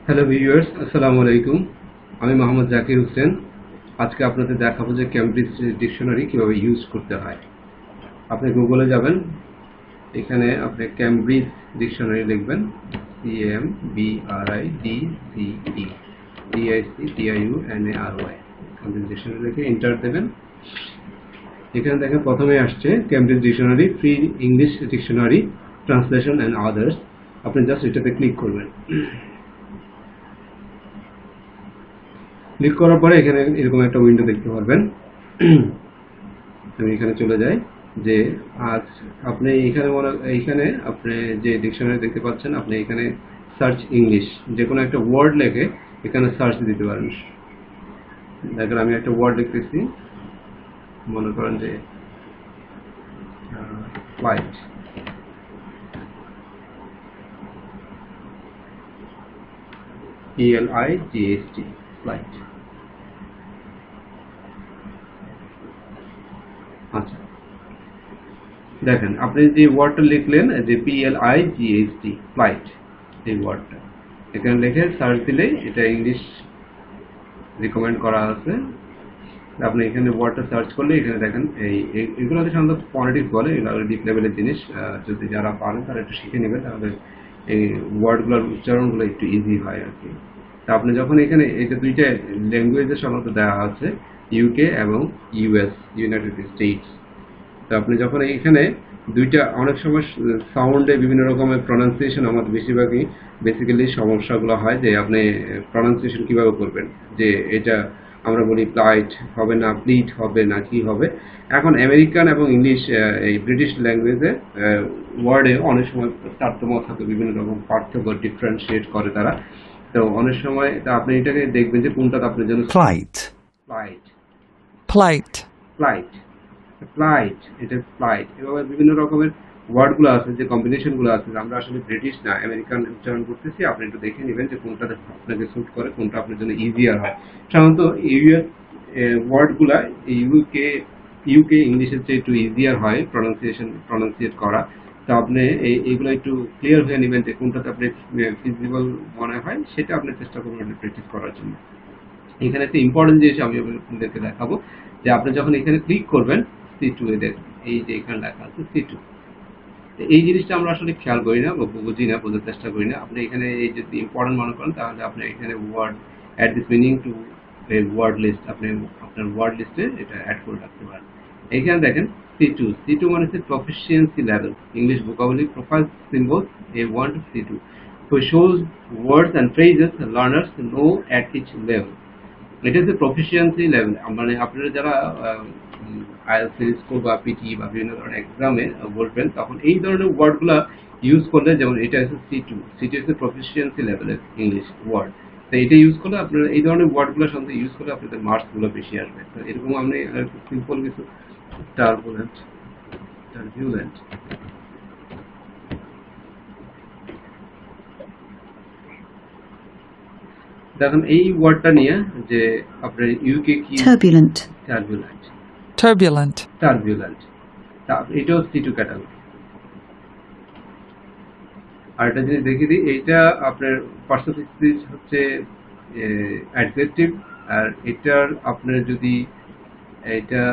Hello viewers, আসসালামু আলাইকুম। আমি মোহাম্মদ জাকির হোসেন। আজকে আপনাদের দেখাবো যে ক্যামব্রিজ ডিকশনারি কিভাবে ইউজ করতে হয়। আপনি গুগলে যাবেন, এখানে আপনি ক্যামব্রিজ ডিকশনারি লিখবেন, CAMBRIDCE DICTIUNARY। ক্যামব্রিজ ডিকশনারি লিখে এন্টার দেবেন। এখানে দেখেন প্রথমে আসছে Cambridge dictionary free English dictionary translation and others. আপনি জাস্ট এটাতে ক্লিক করবেন। ক্লিক করার পরে এখানে এরকম একটা উইন্ডো দেখতে পারবেন। আমি এখানে চলে যাই যে আজ আপনি এইখানে আপনি যে ডিকশনারি দেখতে পাচ্ছেন, আপনি এখানে সার্চ ইংলিশ যে কোনো একটা ওয়ার্ড লিখে এখানে সার্চ দিতে পারেন। দেখেন আমি একটা ওয়ার্ড লিখতেছি, মনে করেন যে ফ্লাইট। PLIGHT flight. আচ্ছা, দেখেন আপনি যে ওয়ার্ডটা লিখলেন যে PLIGHT ফ্লাইট, এই ওয়ার্ডটা এখানে লিখে সার্চ দিলে এটা ইংলিশ রিকমেন্ড করা আছে। আপনি এখানে ওয়ার্ডটা সার্চ করলে এখানে দেখেন এইগুলোকে সাধারণত ফনেটিক্স বলে, এগুলো ডিপ লেভেলের জিনিস। যদি যারা পারেন তারা একটু শিখে নেবেন, তাহলে এই ওয়ার্ডগুলোর উচ্চারণগুলো একটু ইজি হয় আর কি। তা আপনি যখন এখানে এই যে দুইটা ল্যাঙ্গুয়েজের সাধারণত দেওয়া আছে, ইউকে এবং ইউএস, ইউনাইটেড স্টেটস। তো আপনি যখন এইখানে দুইটা অনেক সময় সাউন্ডে বিভিন্ন রকমের প্রনাউন্সিয়েশন আমাদের বেশিরভাগই বেসিক্যালি সমস্যাগুলো হয় যে আপনি প্রনাউন্সিয়েশন কিভাবে করবেন, যে এটা আমরা বলি প্লাইট হবে না প্লিট হবে না কি হবে। এখন আমেরিকান এবং ইংলিশ এই ব্রিটিশ ল্যাঙ্গুয়েজে ওয়ার্ডে অনেক সময় তারতম্য থাকে, বিভিন্ন রকম পার্থক্য ডিফারেন্সিয়েট করে তারা। তো অনেক সময় তা আপনি এটাকে দেখবেন যে কোনটা আপনার জন্য Plight. প্লাইট, Plight. ফ্লাইট, ফ্লাইট, এটা ফ্লাইট। এভাবে বিভিন্ন রকমের ওয়ার্ডগুলো আছে, যে কম্বিনেশনগুলো আছে। আমরা আসলে ব্রিটিশ না আমেরিকান উচ্চারণ করতেছি, আপনি একটু দেখে নেবেন যে কোনটা আপনাকে স্যুট করে, কোনটা আপনার জন্য ইজিয়ার হয়। সাধারণত ইউএস ওয়ার্ডগুলা ইউকে ইউকে ইংলিশের চেয়ে একটু ইজিয়ার হয় প্রনাউন্সিয়েট করা। তো আপনি এইগুলো একটু ক্লিয়ার হয়ে নেবেন যে কোনটাতে আপনি ফিজিবল মনে হয়, সেটা আপনি চেষ্টা করবেন প্র্যাকটিস করার জন্য। এখানে একটা ইম্পর্টেন্ট জিনিস আমি আপনাদেরকে দেখাবো, যে আপনি যখন এখানে ক্লিক করবেন C2 এদের, এই যে এখানে লেখা আছে C2, এই জিনিসটা আমরা আসলে খেয়াল করি না বা বুঝি না, বোঝার চেষ্টা করি না। আপনি এখানে এই যদি ইম্পর্টেন্ট মনে করেন, তাহলে আপনি এখানে word add this meaning to word list, আপনি আপনার ওয়ার্ড লিস্টে এটা অ্যাড করে রাখতে পারেন। এখানে দেখেন C2 মানে হচ্ছে proficiency level, English vocabulary profile symbols A1 to C2, which shows words and phrases learners know at each level. এটা হচ্ছে প্রফিসিয়েন্সি লেভেল। মানে আপনারা যারা আইএলটিএস স্কোর বা পিটি বা বিভিন্ন ধরনের এক্সামে বলবেন, তখন এই ধরনের ওয়ার্ডগুলো ইউজ করলে, যেমন এটা হচ্ছে C2 হচ্ছে প্রফিসিয়েন্সি লেভেলের ইংলিশ ওয়ার্ড। তো এটা ইউজ করলে আপনারা এই ধরনের ওয়ার্ডগুলো সাধারণত ইউজ করলে আপনাদের মার্কসগুলো বেশি আসবে। তো এরকম আমি সিম্পল কিছু টার্বুলেন্ট, টার্বুলেন্ট, দেখুন এই ওয়ার্ডটা নিয়ে যে আপনার ইউকে কি turbulent, টার্বুলেন্ট, Turbulent. টার্বুলেন্ট, এটাও C2 ক্যাটাগরি। আর একটা জিনিস দেখিয়ে দিই, এইটা আপনার পার্সোনালিটি হচ্ছে অ্যাডজেক্টিভ। আর এটার আপনার যদি এটা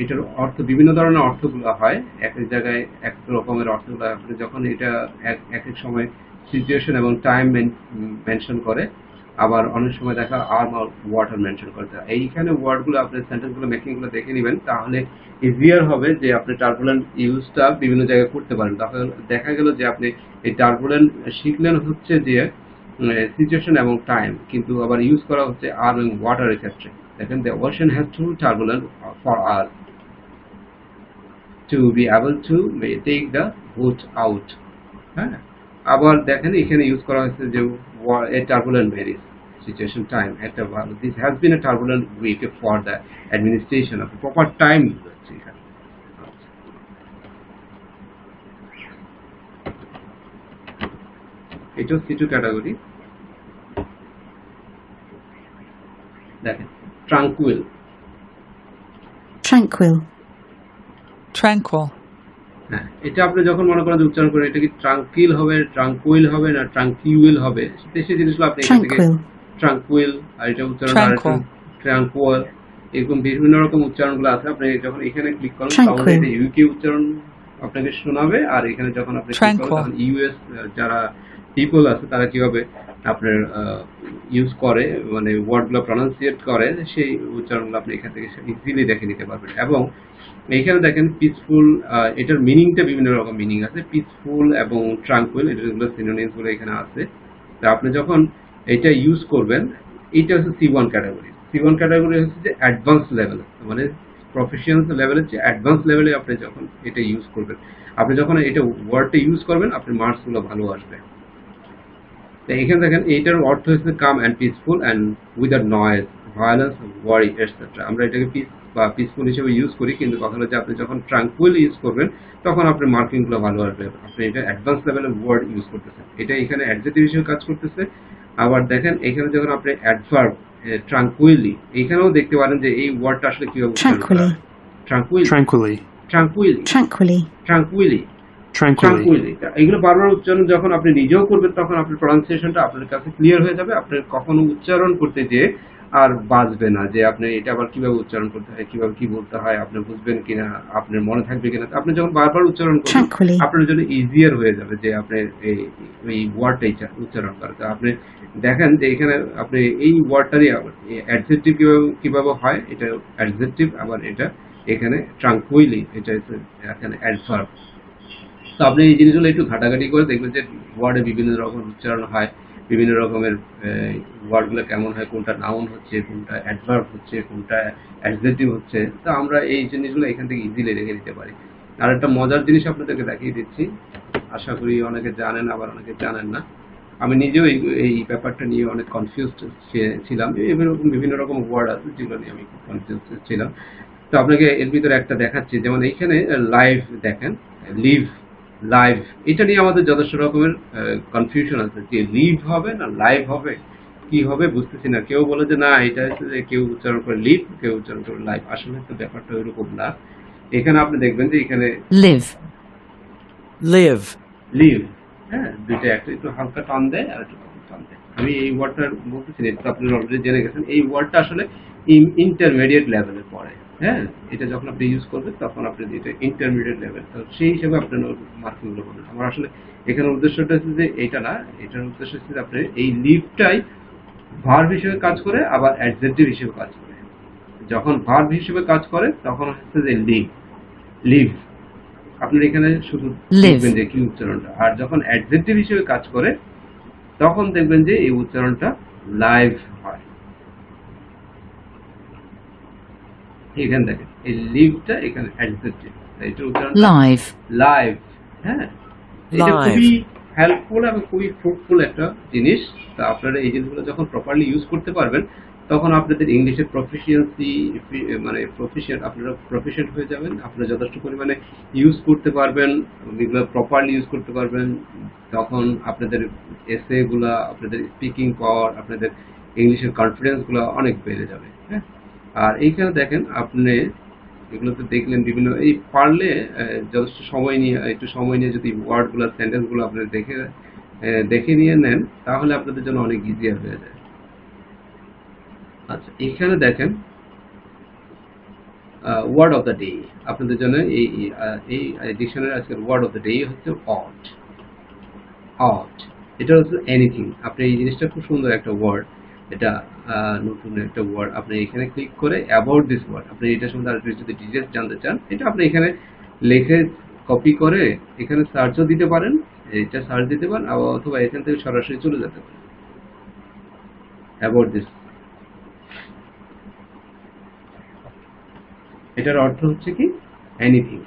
এটার অর্থ বিভিন্ন ধরনের অর্থগুলো হয়, এক এক জায়গায় এক রকমের অর্থগুলো। আপনি যখন এটা এক এক সময় সিচুয়েশন এবং টাইম মেনশন করে, আবার অনেক সময় দেখা আর্ম আর ওয়াটার মেনশন করে। এইখানে ওয়ার্ডগুলো আপনার সেন্টেন্সগুলো মেকিংগুলো দেখে নেবেন, তাহলে ইজিয়ার হবে যে আপনি টার্বুলেন্ট ইউজটা বিভিন্ন জায়গায় করতে পারেন। তাহলে দেখা গেল যে আপনি এই টার্বুলেন্ট শিখলেন হচ্ছে যে সিচুয়েশন এবং টাইম, কিন্তু আবার ইউজ করা হচ্ছে আর্ম এবং ওয়াটারের ক্ষেত্রে। দেখেন the ocean has too turbulent for us to be able to take the boat out. হ্যাঁ, আবার দেখেন এখানে ইউজ করা হয়েছে যে a turbulent varies situation time, একটা ভালো, this has been a turbulent week for the administration of proper time use হচ্ছে এখানে। এটাও C2 ক্যাটাগরি। দেখেন tranquil, tranquil, Tranquil. হ্যাঁ, এটা আপনি যখন মনে করেন যে উচ্চারণ করেন, এটা কি ট্রাঙ্কিল হবে, ট্রাঙ্কুইল হবে, না ট্রাঙ্কিউইল হবে, সেই জিনিসগুলো আপনি এখান থেকে Tranquil. ট্রাঙ্কুইল, আর এটা উচ্চারণ আরেকটু Tranquil. ট্রাঙ্কুয়াল, এরকম বিভিন্ন রকম উচ্চারণগুলো আছে। আপনি যখন এখানে ক্লিক করেন তখন Tranquil. এটা ইউকে উচ্চারণ আপনাকে শোনাবে, আর এখানে যখন আপনি ক্লিক করেন Tranquil. তখন ইউএস যারা পিপল আছে তারা কিভাবে আপনার ইউজ করে, মানে ওয়ার্ডগুলো প্রনাউন্সিয়েট করে, সেই উচ্চারণগুলো আপনি এখান থেকে ইজিলি দেখে নিতে পারবেন। এবং এইখানে দেখেন পিসফুল, এটার মিনিংটা বিভিন্ন রকম মিনিং আছে, পিসফুল এবং ট্রাঙ্কুইল, এগুলো সিনোনিমস গুলো এখানে আছে। তা আপনি যখন এটা ইউজ করবেন, এটা হচ্ছে C1 ক্যাটাগরি। C1 ক্যাটাগরি হচ্ছে যে অ্যাডভান্স লেভেল, মানে প্রফেশনাল লেভেলের যে অ্যাডভান্স লেভেলে আপনি যখন এটা ইউজ করবেন, আপনি যখন এটা ওয়ার্ডটা ইউজ করবেন, আপনার মার্কস গুলো ভালো আসবে। তো এখানে দেখেন এইটার অর্থ হচ্ছে calm and peaceful and without noise, violence, worry etcetera. আমরা এটাকে পিস বা পিসফুল হিসেবে ইউজ করি, কিন্তু কথা হচ্ছে আপনি যখন ট্রাঙ্কুইল ইউজ করবেন তখন আপনার মার্কিং গুলো ভালো আসবে। আপনি এটা অ্যাডভান্স লেভেলের ওয়ার্ড ইউজ করতেছেন, এটা এখানে অ্যাডজেক্টিভ হিসেবে কাজ করতেছে। আবার দেখেন এখানে যখন আপনি অ্যাডভার্ব ট্রাঙ্কুইলি, এখানেও দেখতে পারেন যে এই ওয়ার্ডটা আসলে কিভাবে উচ্চারণ করা Tranquilly. হয়। Tranquil, Tranquilly. ট্রাঙ্কুইলি, Tranquilly. ট্রাঙ্কুইলি, Tranquilly. ট্রাঙ্কুইলি। এগুলো বারবার উচ্চারণ যখন আপনি নিজেও করবেন তখন আপনার প্রনাউন্সিয়েশনটা আপনার কাছে ক্লিয়ার হয়ে যাবে। আপনার কখনো উচ্চারণ করতে যেয়ে আর বাজবে না যে আপনি এটা আবার কিভাবে উচ্চারণ করতে হয়, কিভাবে কি বলতে হয়, আপনি বুঝবেন কিনা, আপনার মনে থাকবে কিনা। আপনি যখন বারবার উচ্চারণ করবেন Tranquilly. আপনার জন্য ইজিয়ার হয়ে যাবে যে আপনি এই ওয়ার্ডটা উচ্চারণ করেন। আপনি দেখেন যে এখানে আপনি এই ওয়ার্ডটারই অ্যাডজেক্টিভ কিভাবে হয়, এটা অ্যাডজেক্টিভ, আবার এটা এখানে ট্রাঙ্কুইলি, এটা হচ্ছে এখানে অ্যাডভার্ব। তো আপনি এই জিনিসগুলো একটু ঘাটাঘাটি করে দেখবেন যে ওয়ার্ডে বিভিন্ন রকম উচ্চারণ হয়, বিভিন্ন রকমের ওয়ার্ডগুলো কেমন হয়, কোনটা নাউন হচ্ছে, কোনটা অ্যাডভার্ব হচ্ছে, কোনটা অ্যাডজেক্টিভ হচ্ছে। তো আমরা এই জিনিসগুলো এখান থেকে ইজিলি রেখে দিতে পারি। আর একটা মজার জিনিস আপনাদেরকে দেখিয়ে দিচ্ছি, আশা করি অনেকে জানেন, আবার অনেকে জানেন না। আমি নিজেও এই ব্যাপারটা নিয়ে অনেক কনফিউজড ছিলাম। এরকম বিভিন্ন রকম ওয়ার্ড আছে যেগুলো নিয়ে আমি খুব কনফিউজড ছিলাম। তো আপনাকে এর ভিতরে একটা দেখাচ্ছি, যেমন এইখানে লাইভ দেখেন, লিভ, লাইভ, এটা নিয়ে আমাদের যথেষ্ট রকমের কনফিউশন আছে যে লিভ হবে না লাইভ হবে, কি হবে বুঝতেছি না। কেউ বলে যে না এটা হচ্ছে যে কেউ উচ্চারণ করে লিভ, কেউ উচ্চারণ করে লাইভ। আসলে তো ব্যাপারটা ওইরকম না। এখানে আপনি দেখবেন যে এখানে Live. Live. লিভ, হ্যাঁ, দুইটা একটু হালকা টান দেয় আর একটু কম টান দেয়। আমি এই ওয়ার্ডটা বলতেছি না, এটা আপনি অলরেডি জেনে গেছেন। এই ওয়ার্ডটা আসলে ইন্টারমিডিয়েট লেভেলে পড়ে। হ্যাঁ, এটা যখন আপনি ইউজ করবেন তখন আপনি এটা ইন্টারমিডিয়েট লেভেল, তো সেই হিসেবে আপনার মার্কিং গুলো করবেন। আমার আসলে এখানে উদ্দেশ্যটা হচ্ছে যে এটা না, এটার উদ্দেশ্য হচ্ছে যে আপনি এই লিভটাই ভার্ব হিসেবে কাজ করে, আবার অ্যাডজেক্টিভ হিসেবে কাজ করে। যখন ভার্ব হিসেবে কাজ করে তখন হচ্ছে যে লিভ, লিভ আপনার এখানে শুধু Live. দেখবেন যে কি উচ্চারণটা। আর যখন অ্যাডজেক্টিভ হিসেবে কাজ করে তখন দেখবেন যে এই উচ্চারণটা লাইভ হয়। এখানে দেখেন এই লিভটা এখানে অ্যাডজেক্টিভ, এটা উচ্চারণটা Live. লাইভ। হ্যাঁ, এটা Live. খুবই হেল্পফুল এবং খুবই ফ্রুটফুল একটা জিনিস। তা আপনারা এই জিনিসগুলো যখন প্রপারলি ইউজ করতে পারবেন তখন আপনাদের ইংলিশের প্রফিসিয়েন্সি, মানে আপনারা প্রফিশিয়েন্ট হয়ে যাবেন। আপনারা যথেষ্ট পরিমাণে ইউজ করতে পারবেন, এগুলো প্রপারলি ইউজ করতে পারবেন। তখন আপনাদের এসে গুলা, আপনাদের স্পিকিং পাওয়ার, আপনাদের ইংলিশের কনফিডেন্স গুলো অনেক বেড়ে যাবে। হ্যাঁ, আর এইখানে দেখেন আপনি এগুলোতে দেখলেন বিভিন্ন, এই পারলে যথেষ্ট সময় নিয়ে, একটু সময় নিয়ে যদি ওয়ার্ড গুলো, সেন্টেন্স গুলো আপনি দেখে নিয়ে নেন তাহলে আপনাদের জন্য অনেক ইজিয়ার হয়ে যায়। আচ্ছা, এখানে দেখেন ওয়ার্ড অফ দ্য ডে আপনাদের জন্য এই ডিকশনারি আজকের ওয়ার্ড অফ দ্য ডে হচ্ছে অট। অট, এটা হচ্ছে এনিথিং। আপনি এই জিনিসটা খুব সুন্দর একটা ওয়ার্ড, এটা নতুন একটা ওয়ার্ড। আপনি এখানে ক্লিক করে অ্যাবাউট দিস ওয়ার্ড, আপনি এটা সম্বন্ধে আর যদি ডিটেলস জানতে চান, এটা আপনি এখানে লিখে কপি করে এখানে সার্চও দিতে পারেন, এটা সার্চ দিতে পারেন, অথবা এখান থেকে সরাসরি চলে যেতে পারেন অ্যাবাউট দিস। এটার অর্থ হচ্ছে কি এনিথিং,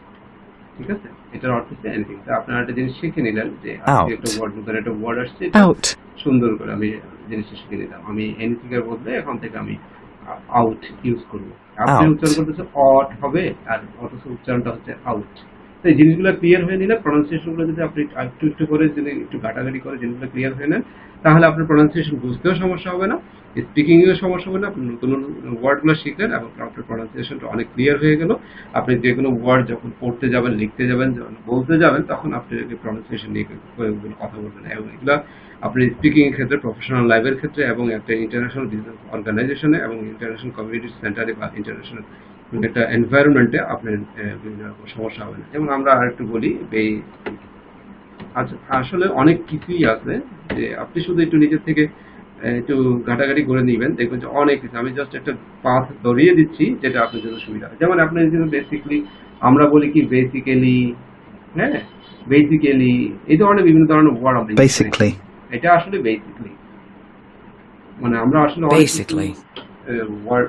ঠিক আছে? এটার অর্থ হচ্ছে এনিথিং। তো আপনারা একটা জিনিস শিখে নিলেন যে আজকে একটা ওয়ার্ড, নতুন একটা ওয়ার্ড আসছে, Out. সুন্দর করে আমি জিনিসটা শিখে নিলাম। আমি এনিথিং এর বদলে এখন থেকে আমি আউট ইউজ করবো। আপনি Out. উচ্চারণ করতেছে অট হবে, আর অথচ উচ্চারণটা হচ্ছে আউট। তো এই জিনিসগুলো ক্লিয়ার হয়ে নিলে প্রনাউন্সিয়েশনগুলো যদি আপনি একটু একটু করে যদি একটু ঘাটাঘাটি করে জিনিসগুলো ক্লিয়ার হয়ে নেন, তাহলে আপনার প্রনাউন্সিয়েশন বুঝতেও সমস্যা হবে না, স্পিকিংয়েও সমস্যা হবে না। আপনি নতুন নতুন ওয়ার্ডগুলো শিখলেন এবং আপনার প্রনাউন্সিয়েশনটা অনেক ক্লিয়ার হয়ে গেল। আপনি যে কোনো ওয়ার্ড যখন পড়তে যাবেন, লিখতে যাবেন, যখন বলতে যাবেন, তখন আপনি প্রনাউন্সিয়েশন নিয়ে কথা বলবেন। এবং এগুলো আপনি স্পিকিং এর ক্ষেত্রে, প্রফেশনাল লাইফের ক্ষেত্রে এবং একটা ইন্টারন্যাশনাল বিজনেস অর্গানাইজেশনে এবং ইন্টারন্যাশনাল কমিউনিটি সেন্টারে বা ইন্টারন্যাশনাল একটা এনভায়রনমেন্টে আপনার বিভিন্ন রকম সমস্যা হবে না। যেমন আমরা আরেকটু বলি, আচ্ছা আসলে অনেক কিছুই আছে যে আপনি শুধু একটু নিজের থেকে একটু ঘাটাঘাটি করে নিবেন, দেখবেন যে অনেক কিছু। আমি জাস্ট একটা পাথ ধরিয়ে দিচ্ছি যেটা আপনার জন্য সুবিধা হয়। যেমন আপনি বেসিক্যালি, আমরা বলি কি বেসিক্যালি, হ্যাঁ, বেসিক্যালি এই ধরনের বিভিন্ন ধরনের ওয়ার্ড আমরা use করি। Basically. এটা আসলে বেসিক্যালি মানে আমরা আসলে অনেক কিছু, Basically. ওয়ার্ড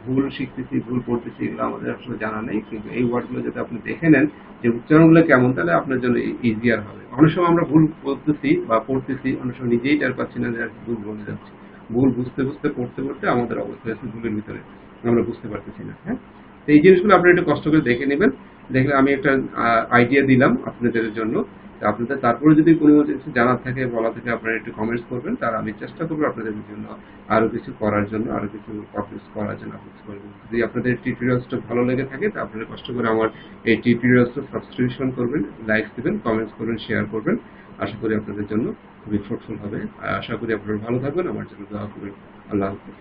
ভুল শিখতেছি, ভুল পড়তেছি, এগুলো আমাদের আসলে জানা নেই। কিন্তু এই ওয়ার্ডগুলো যদি আপনি দেখে নেন যে উচ্চারণগুলো কেমন, তাহলে আপনার জন্য ইজিয়ার হবে। অনেক সময় আমরা ভুল বলতেছি বা পড়তেছি, অনেক সময় নিজেই টের পাচ্ছি না যে ভুল বলে যাচ্ছি। ভুল বুঝতে বুঝতে পড়তে পড়তে আমাদের অবস্থা হচ্ছে ভুলের ভিতরে, আমরা বুঝতে পারতেছি না। হ্যাঁ, তো এই জিনিসগুলো আপনারা একটু কষ্ট করে দেখে নেবেন। দেখলে আমি একটা আইডিয়া দিলাম আপনাদের জন্য। আপনাদের তারপরে যদি কোনো কিছু জানার থাকে, বলা থাকে, আপনারা একটু কমেন্টস করবেন, তার আমি চেষ্টা করবো আপনাদের জন্য আরো কিছু করার জন্য, আরো কিছু পাবলিশ করার জন্য আপলোড করবো। যদি আপনাদের টিউটোরিয়ালসটা ভালো লেগে থাকে, তা আপনারা কষ্ট করে আমার এই টিউটোরিয়ালসটা সাবস্ক্রিপশন করবেন, লাইক দিবেন, কমেন্টস করবেন, শেয়ার করবেন। আশা করি আপনাদের জন্য খুবই ফ্রুটফুল হবে। আর আশা করি আপনারা ভালো থাকবেন, আমার জন্য দোয়া করবেন। আল্লাহ হাফেজ।